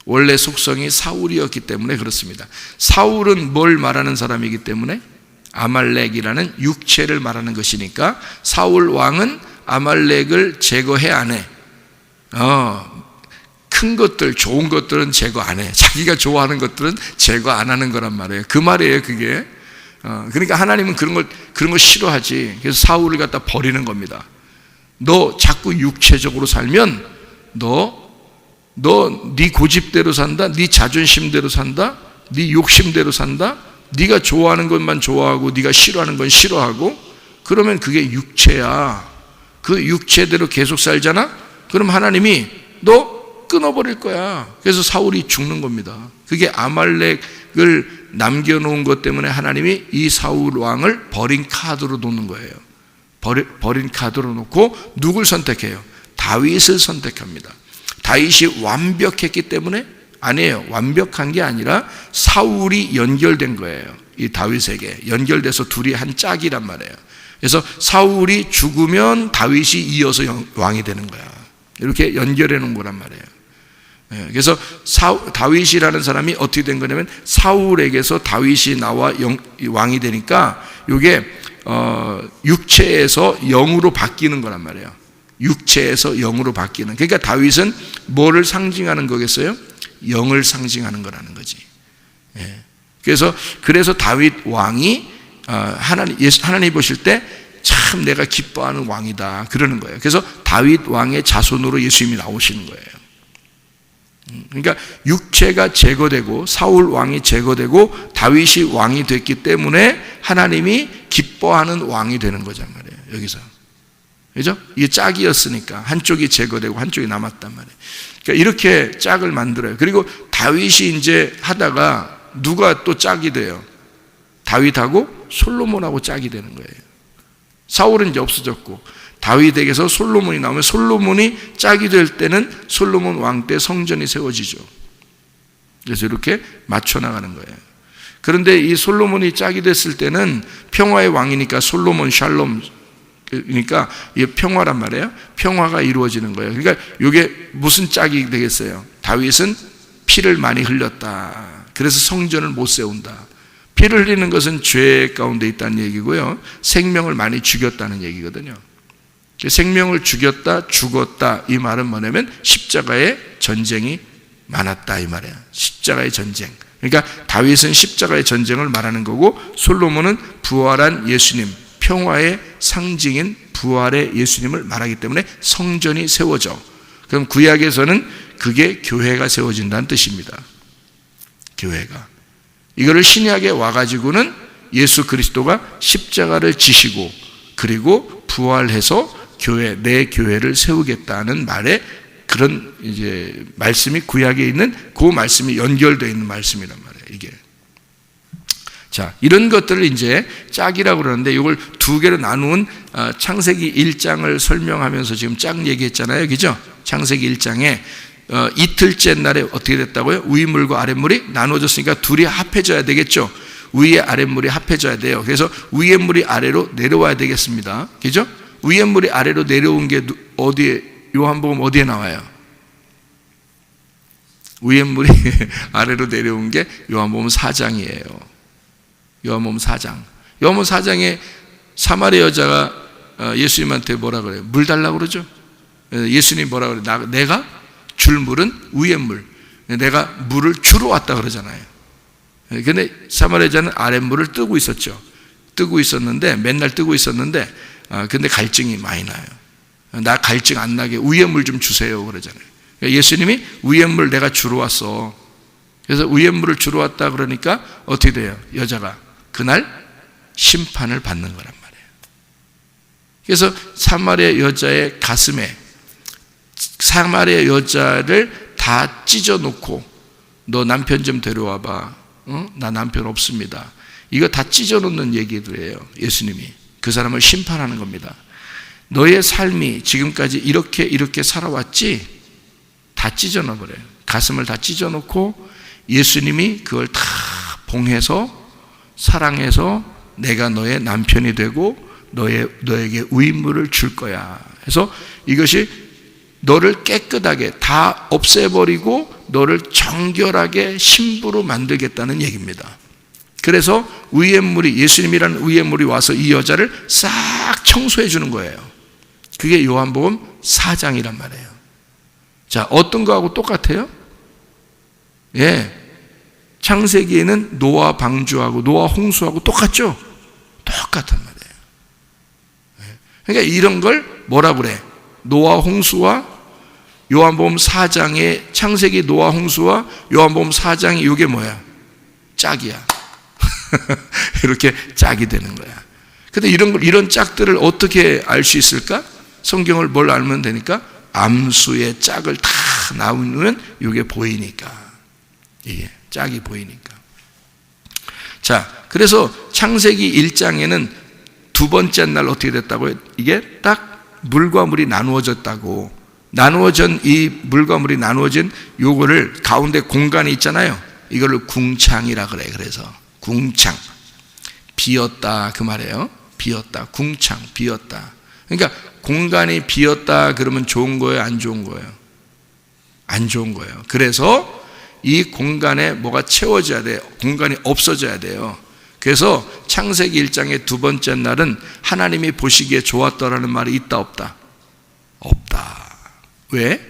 원래 속성이 사울이었기 때문에 그렇습니다. 사울은 뭘 말하는 사람이기 때문에? 아말렉이라는 육체를 말하는 것이니까 사울 왕은 아말렉을 제거해 안 해. 큰 것들, 좋은 것들은 제거 안 해. 자기가 좋아하는 것들은 제거 안 하는 거란 말이에요. 그 말이에요, 그게. 그러니까 하나님은 그런 걸 싫어하지. 그래서 사울을 갖다 버리는 겁니다. 너 자꾸 육체적으로 살면 너 네 고집대로 산다, 네 자존심대로 산다, 네 욕심대로 산다, 네가 좋아하는 것만 좋아하고 네가 싫어하는 건 싫어하고, 그러면 그게 육체야. 그 육체대로 계속 살잖아? 그럼 하나님이 너 끊어버릴 거야. 그래서 사울이 죽는 겁니다. 그게 아말렉을 남겨놓은 것 때문에 하나님이 이 사울 왕을 버린 카드로 놓는 거예요. 버린 카드로 놓고 누굴 선택해요? 다윗을 선택합니다. 다윗이 완벽했기 때문에? 아니에요. 완벽한 게 아니라 사울이 연결된 거예요. 이 다윗에게 연결돼서 둘이 한 짝이란 말이에요. 그래서 사울이 죽으면 다윗이 이어서 왕이 되는 거야. 이렇게 연결해 놓은 거란 말이에요. 그래서 다윗이라는 사람이 어떻게 된 거냐면, 사울에게서 다윗이 나와 왕이 되니까 이게 육체에서 영으로 바뀌는 거란 말이에요. 육체에서 영으로 바뀌는. 그러니까 다윗은 뭐를 상징하는 거겠어요? 영을 상징하는 거라는 거지. 그래서 다윗 왕이 하나님 보실 때 참 내가 기뻐하는 왕이다 그러는 거예요. 그래서 다윗 왕의 자손으로 예수님이 나오시는 거예요. 그러니까 육체가 제거되고 사울 왕이 제거되고 다윗이 왕이 됐기 때문에 하나님이 기뻐하는 왕이 되는 거란 말이에요. 여기서. 그죠? 이게 짝이었으니까 한쪽이 제거되고 한쪽이 남았단 말이에요. 그러니까 이렇게 짝을 만들어요. 그리고 다윗이 이제 하다가 누가 또 짝이 돼요? 다윗하고 솔로몬하고 짝이 되는 거예요. 사울은 이제 없어졌고 다윗에게서 솔로몬이 나오면, 솔로몬이 짝이 될 때는 솔로몬 왕 때 성전이 세워지죠. 그래서 이렇게 맞춰 나가는 거예요. 그런데 이 솔로몬이 짝이 됐을 때는 평화의 왕이니까 솔로몬 샬롬, 그러니까 이게 평화란 말이에요. 평화가 이루어지는 거예요. 그러니까 이게 무슨 짝이 되겠어요? 다윗은 피를 많이 흘렸다. 그래서 성전을 못 세운다. 피를 흘리는 것은 죄 가운데 있다는 얘기고요, 생명을 많이 죽였다는 얘기거든요. 생명을 죽었다 이 말은 뭐냐면 십자가의 전쟁이 많았다 이 말이에요. 십자가의 전쟁. 그러니까 다윗은 십자가의 전쟁을 말하는 거고, 솔로몬은 부활한 예수님, 평화의 상징인 부활의 예수님을 말하기 때문에 성전이 세워져. 그럼 구약에서는 그게 교회가 세워진다는 뜻입니다. 교회가. 이거를 신약에 와가지고는 예수 그리스도가 십자가를 지시고 그리고 부활해서 내 교회를 세우겠다는 말에 그런 이제 말씀이 구약에 있는 그 말씀이 연결되어 있는 말씀이란 말이에요. 이게. 자, 이런 것들을 이제 짝이라고 그러는데 이걸 두 개로 나누은 창세기 1장을 설명하면서 지금 짝 얘기했잖아요. 그죠? 창세기 1장에 이틀째 날에 어떻게 됐다고요? 위물과 아랫물이 나눠졌으니까 둘이 합해져야 되겠죠. 위에 아랫물이 합해져야 돼요. 그래서 위에 물이 아래로 내려와야 되겠습니다. 그죠? 위에 물이 아래로 내려온 게 어디에, 요한복음 어디에 나와요? 위에 물이 아래로 내려온 게 요한복음 4장이에요. 요한복음 4장. 요한복음 4장에 사마리아 여자가 예수님한테 뭐라 그래요? 물 달라고 그러죠? 예수님이 뭐라 그래요? 내가 줄 물은 위에 물. 내가 물을 주러 왔다 그러잖아요. 근데 사마리아 여자는 아랫물을 뜨고 있었죠. 뜨고 있었는데, 맨날 뜨고 있었는데, 근데 갈증이 많이 나요. 나 갈증 안 나게 위에 물 좀 주세요 그러잖아요. 예수님이 위에 물 내가 주러 왔어. 그래서 위에 물을 주러 왔다 그러니까 어떻게 돼요? 여자가 그날 심판을 받는 거란 말이에요. 그래서 사마리아 여자의 가슴에 사마리아 여자를 다 찢어놓고 너 남편 좀 데려와봐. 나 남편 없습니다. 이거 다 찢어놓는 얘기들이에요. 예수님이 그 사람을 심판하는 겁니다. 너의 삶이 지금까지 이렇게 살아왔지? 다 찢어놔버려요. 가슴을 다 찢어놓고 예수님이 그걸 다 봉해서 사랑해서 내가 너의 남편이 되고 너에게 의무를 줄 거야. 그래서 이것이 너를 깨끗하게 다 없애버리고 너를 정결하게 신부로 만들겠다는 얘기입니다. 그래서 위의 물이, 예수님이라는 위의 물이 와서 이 여자를 싹 청소해 주는 거예요. 그게 요한복음 4장이란 말이에요. 자, 어떤 거하고 똑같아요? 예. 창세기에는 노아 방주하고 노아 홍수하고 똑같죠? 똑같단 말이에요. 그러니까 이런 걸 뭐라 그래? 노아 홍수와 요한복음 4장의 창세기 노아 홍수와 요한복음 4장이 이게 뭐야? 짝이야. 이렇게 짝이 되는 거야. 근데 이런 짝들을 어떻게 알 수 있을까? 성경을 뭘 알면 되니까 암수의 짝을 다 나오면 이게 보이니까. 이게 짝이 보이니까. 자, 그래서 창세기 1장에는 두 번째 날 어떻게 됐다고요? 이게 딱 물과 물이 나누어졌다고. 나누어진 이 물과 물이 나누어진 요거를 가운데 공간이 있잖아요. 이걸 궁창이라 그래. 그래서 궁창. 비었다 그 말이에요. 비었다. 궁창. 비었다. 그러니까 공간이 비었다 그러면 좋은 거예요? 안 좋은 거예요? 안 좋은 거예요. 그래서 이 공간에 뭐가 채워져야 돼요. 공간이 없어져야 돼요. 그래서 창세기 1장의 두 번째 날은 하나님이 보시기에 좋았다라는 말이 있다 없다? 없다. 왜?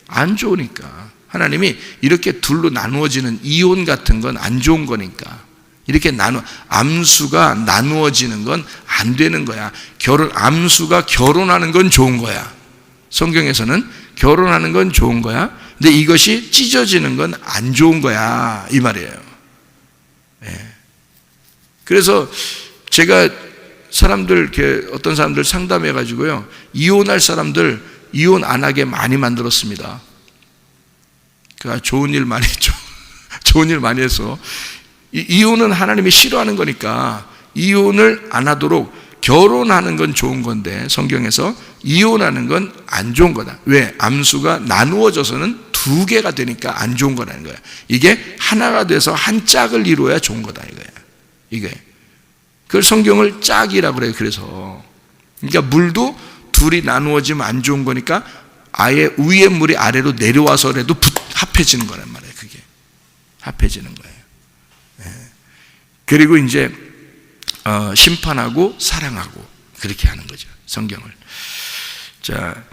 안 좋으니까. 하나님이 이렇게 둘로 나누어지는 이혼 같은 건 안 좋은 거니까. 이렇게 암수가 나누어지는 건 안 되는 거야. 암수가 결혼하는 건 좋은 거야. 성경에서는 결혼하는 건 좋은 거야. 근데 이것이 찢어지는 건 안 좋은 거야. 이 말이에요. 네. 그래서 제가 어떤 사람들 상담해가지고요. 이혼할 사람들 이혼 안 하게 많이 만들었습니다. 그러니까 좋은 일 많이 했죠. 좋은 일 많이 해서. 이혼은 하나님이 싫어하는 거니까 이혼을 안 하도록 결혼하는 건 좋은 건데 성경에서 이혼하는 건 안 좋은 거다. 왜? 암수가 나누어져서는 두 개가 되니까 안 좋은 거라는 거야. 이게 하나가 돼서 한 짝을 이루어야 좋은 거다 이거야. 이게. 그걸 성경을 짝이라고 그래요. 그래서 그러니까 물도 둘이 나누어지면 안 좋은 거니까 아예 위에 물이 아래로 내려와서라도 합해지는 거란 말이에요. 그게 합해지는 거예요. 그리고 이제 심판하고 사랑하고 그렇게 하는 거죠. 성경을. 자,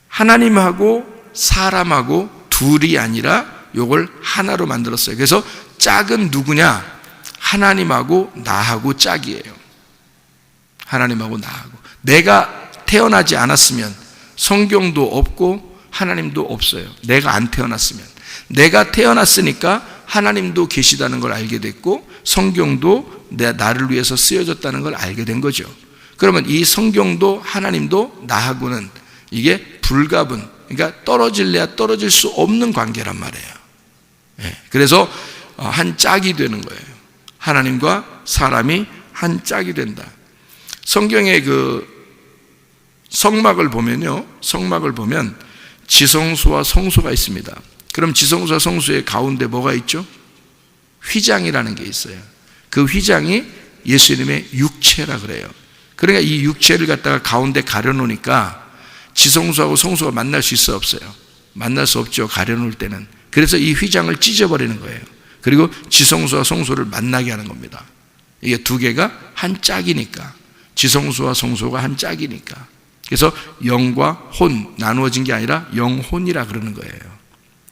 하나님하고 사람하고 둘이 아니라 요걸 하나로 만들었어요. 그래서 짝은 누구냐? 하나님하고 나하고 짝이에요. 하나님하고 나하고. 내가 태어나지 않았으면 성경도 없고 하나님도 없어요. 내가 안 태어났으면. 내가 태어났으니까 하나님도 계시다는 걸 알게 됐고 성경도 나를 위해서 쓰여졌다는 걸 알게 된 거죠. 그러면 이 성경도 하나님도 나하고는 이게 불가분, 그러니까 떨어질래야 떨어질 수 없는 관계란 말이에요. 그래서 한 짝이 되는 거예요. 하나님과 사람이 한 짝이 된다. 성경의 그 성막을 보면요, 성막을 보면 지성소와 성소가 있습니다. 그럼 지성소와 성소의 가운데 뭐가 있죠? 휘장이라는 게 있어요. 그 휘장이 예수님의 육체라 그래요. 그러니까 이 육체를 갖다가 가운데 가려놓으니까 지성소하고 성소가 만날 수 있어 없어요? 만날 수 없죠, 가려놓을 때는. 그래서 이 휘장을 찢어버리는 거예요. 그리고 지성소와 성소를 만나게 하는 겁니다. 이게 두 개가 한 짝이니까, 지성소와 성소가 한 짝이니까. 그래서 영과 혼 나누어진 게 아니라 영혼이라 그러는 거예요.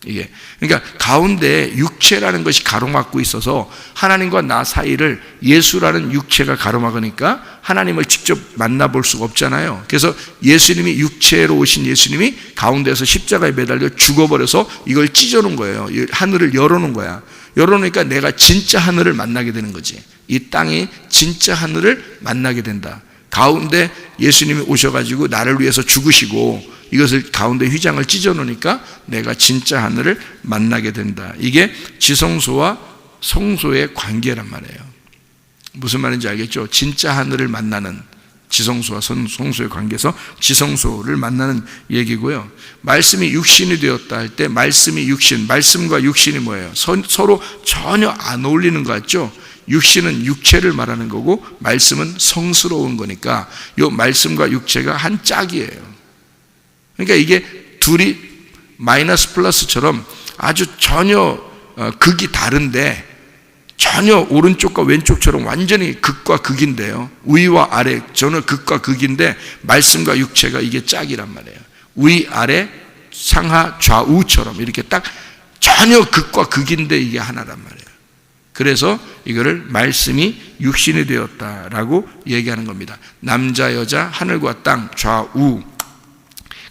이게 그러니까 가운데 육체라는 것이 가로막고 있어서 하나님과 나 사이를 예수라는 육체가 가로막으니까 하나님을 직접 만나볼 수가 없잖아요. 그래서 예수님이 육체로 오신 예수님이 가운데서 십자가에 매달려 죽어버려서 이걸 찢어놓은 거예요. 하늘을 열어놓은 거야. 열어놓으니까 내가 진짜 하늘을 만나게 되는 거지. 이 땅이 진짜 하늘을 만나게 된다. 가운데 예수님이 오셔가지고 나를 위해서 죽으시고 이것을 가운데 휘장을 찢어놓으니까 내가 진짜 하늘을 만나게 된다. 이게 지성소와 성소의 관계란 말이에요. 무슨 말인지 알겠죠? 진짜 하늘을 만나는 지성소와 성소의 관계에서 지성소를 만나는 얘기고요. 말씀이 육신이 되었다 할 때 말씀이 육신, 말씀과 육신이 뭐예요? 서로 전혀 안 어울리는 것 같죠? 육신은 육체를 말하는 거고 말씀은 성스러운 거니까 이 말씀과 육체가 한 짝이에요. 그러니까 이게 둘이 마이너스 플러스처럼 아주 전혀 극이 다른데 전혀 오른쪽과 왼쪽처럼 완전히 극과 극인데요. 위와 아래 전혀 극과 극인데 말씀과 육체가 이게 짝이란 말이에요. 위, 아래, 상하, 좌우처럼 이렇게 딱 전혀 극과 극인데 이게 하나란 말이에요. 그래서 이거를 말씀이 육신이 되었다라고 얘기하는 겁니다. 남자, 여자, 하늘과 땅, 좌우,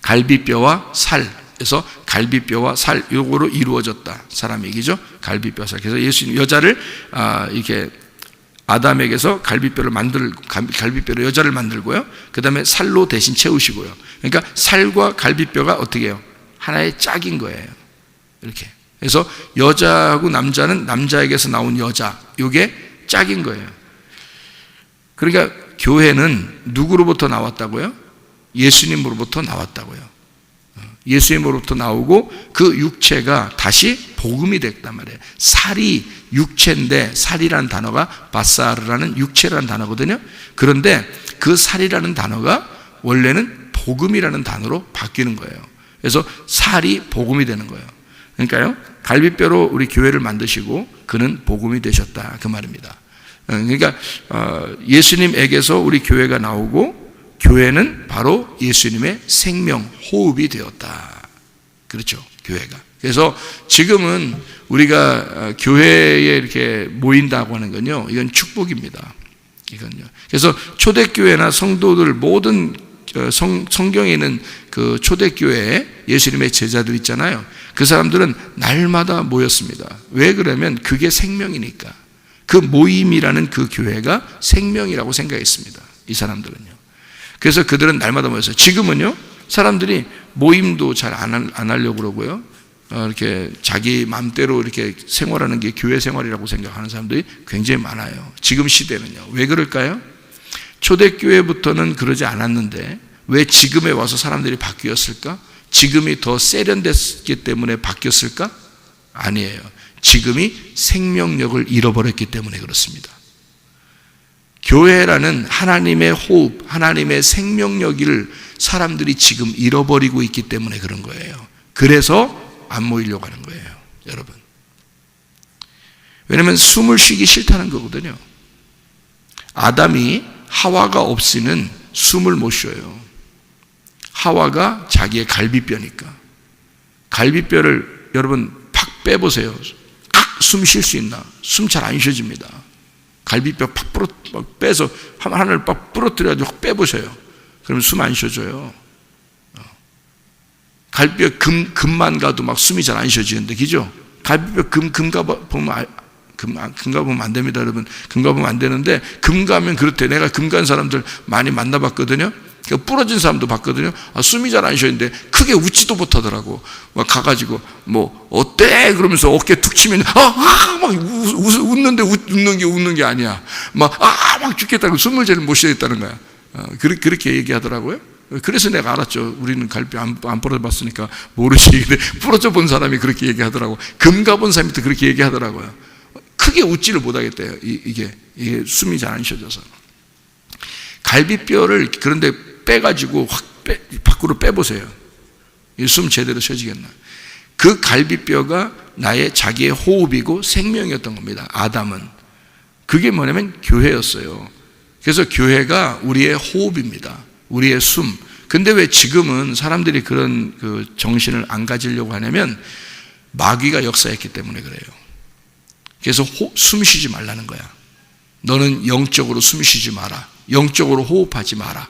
갈비뼈와 살에서 갈비뼈와 살 요거로 이루어졌다. 사람 얘기죠. 갈비뼈 살. 그래서 예수님 여자를 이렇게 아담에게서 갈비뼈로 여자를 만들고요. 그 다음에 살로 대신 채우시고요. 그러니까 살과 갈비뼈가 어떻게 해요? 하나의 짝인 거예요. 이렇게. 그래서 여자하고 남자는 남자에게서 나온 여자, 이게 짝인 거예요. 그러니까 교회는 누구로부터 나왔다고요? 예수님으로부터 나왔다고요. 예수님으로부터 나오고 그 육체가 다시 복음이 됐단 말이에요. 살이 육체인데 살이라는 단어가 바사르라는 육체라는 단어거든요. 그런데 그 살이라는 단어가 원래는 복음이라는 단어로 바뀌는 거예요. 그래서 살이 복음이 되는 거예요. 그러니까요, 갈비뼈로 우리 교회를 만드시고 그는 복음이 되셨다, 그 말입니다. 그러니까 예수님에게서 우리 교회가 나오고 교회는 바로 예수님의 생명 호흡이 되었다. 그렇죠, 교회가. 그래서 지금은 우리가 교회에 이렇게 모인다고 하는 건요, 이건 축복입니다. 이건요. 그래서 초대교회나 성도들 모든 성경에 있는 그 초대교회에 예수님의 제자들 있잖아요. 그 사람들은 날마다 모였습니다. 왜 그러면 그게 생명이니까. 그 모임이라는 그 교회가 생명이라고 생각했습니다. 이 사람들은요. 그래서 그들은 날마다 모였어요. 지금은요, 사람들이 모임도 잘 안 하려고 그러고요. 이렇게 자기 마음대로 이렇게 생활하는 게 교회 생활이라고 생각하는 사람들이 굉장히 많아요. 지금 시대는요. 왜 그럴까요? 초대교회부터는 그러지 않았는데 왜 지금에 와서 사람들이 바뀌었을까? 지금이 더 세련됐기 때문에 바뀌었을까? 아니에요. 지금이 생명력을 잃어버렸기 때문에 그렇습니다. 교회라는 하나님의 호흡, 하나님의 생명력을 사람들이 지금 잃어버리고 있기 때문에 그런 거예요. 그래서 안 모이려고 하는 거예요, 여러분. 왜냐하면 숨을 쉬기 싫다는 거거든요. 아담이 하와가 없이는 숨을 못 쉬어요. 하와가 자기의 갈비뼈니까. 갈비뼈를 여러분 팍 빼보세요. 숨 쉴 수 있나? 숨 잘 안 쉬어집니다. 갈비뼈 팍 빼서 하늘을 팍 부러뜨려가지고 빼보세요. 그러면 숨 안 쉬어져요. 갈비뼈 금만 가도 막 숨이 잘 안 쉬어지는데, 그죠? 갈비뼈 금 가보면 금 가보면 안 됩니다, 여러분. 금 가보면 안 되는데, 금 가면 그렇대. 내가 금 간 사람들 많이 만나봤거든요. 부러진 사람도 봤거든요. 숨이 잘 안 쉬었는데 크게 웃지도 못하더라고. 막 가가지고 뭐 어때? 그러면서 어깨 툭 치면 막 웃는데 웃는 게 아니야. 막 죽겠다고 숨을 제일 못 쉬겠다는 거야. 그렇게 얘기하더라고요. 그래서 내가 알았죠. 우리는 갈비 안 부러져 봤으니까 모르지. 근데 부러져 본 사람이 그렇게 얘기하더라고. 금 가본 사람이 또 그렇게 얘기하더라고요. 크게 웃지를 못하겠대요. 이게 숨이 잘 안 쉬어져서. 갈비뼈를 그런데 빼가지고 밖으로 빼보세요. 숨 제대로 쉬어지겠나. 그 갈비뼈가 자기의 호흡이고 생명이었던 겁니다. 아담은. 그게 뭐냐면 교회였어요. 그래서 교회가 우리의 호흡입니다. 우리의 숨. 근데 왜 지금은 사람들이 그런 그 정신을 안 가지려고 하냐면 마귀가 역사했기 때문에 그래요. 그래서 숨 쉬지 말라는 거야. 너는 영적으로 숨 쉬지 마라. 영적으로 호흡하지 마라.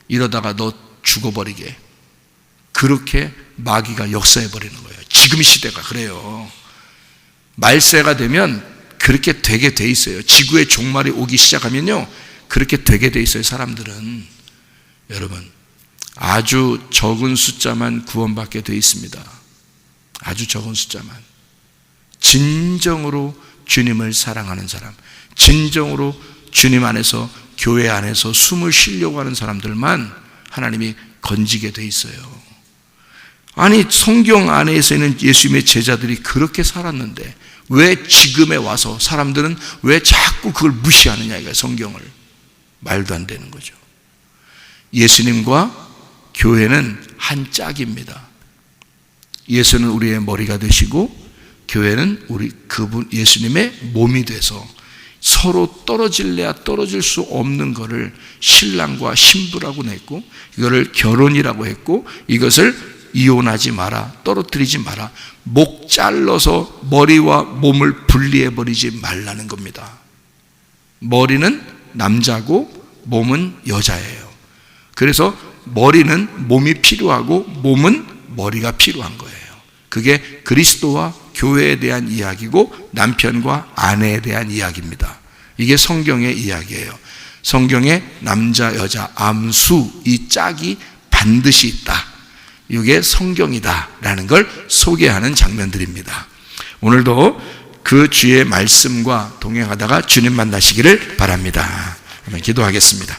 이러다가 너 죽어버리게. 그렇게 마귀가 역사해버리는 거예요. 지금 시대가 그래요. 말세가 되면 그렇게 되게 돼 있어요. 지구의 종말이 오기 시작하면요, 그렇게 되게 돼 있어요. 사람들은. 여러분, 아주 적은 숫자만 구원받게 돼 있습니다. 아주 적은 숫자만. 진정으로 주님을 사랑하는 사람, 진정으로 주님 안에서, 교회 안에서 숨을 쉬려고 하는 사람들만 하나님이 건지게 돼 있어요. 아니, 성경 안에서 있는 예수님의 제자들이 그렇게 살았는데 왜 지금에 와서 사람들은 왜 자꾸 그걸 무시하느냐, 이거예요. 성경을. 말도 안 되는 거죠. 예수님과 교회는 한 짝입니다. 예수는 우리의 머리가 되시고 교회는 그분 예수님의 몸이 돼서 서로 떨어질래야 떨어질 수 없는 것을 신랑과 신부라고 냈고, 이거를 결혼이라고 했고, 이것을 이혼하지 마라, 떨어뜨리지 마라, 목 잘라서 머리와 몸을 분리해 버리지 말라는 겁니다. 머리는 남자고 몸은 여자예요. 그래서 머리는 몸이 필요하고 몸은 머리가 필요한 거예요. 그게 그리스도와 교회에 대한 이야기고 남편과 아내에 대한 이야기입니다. 이게 성경의 이야기예요. 성경에 남자, 여자, 암수, 이 짝이 반드시 있다. 이게 성경이다라는 걸 소개하는 장면들입니다. 오늘도 그 주의 말씀과 동행하다가 주님 만나시기를 바랍니다. 한번 기도하겠습니다.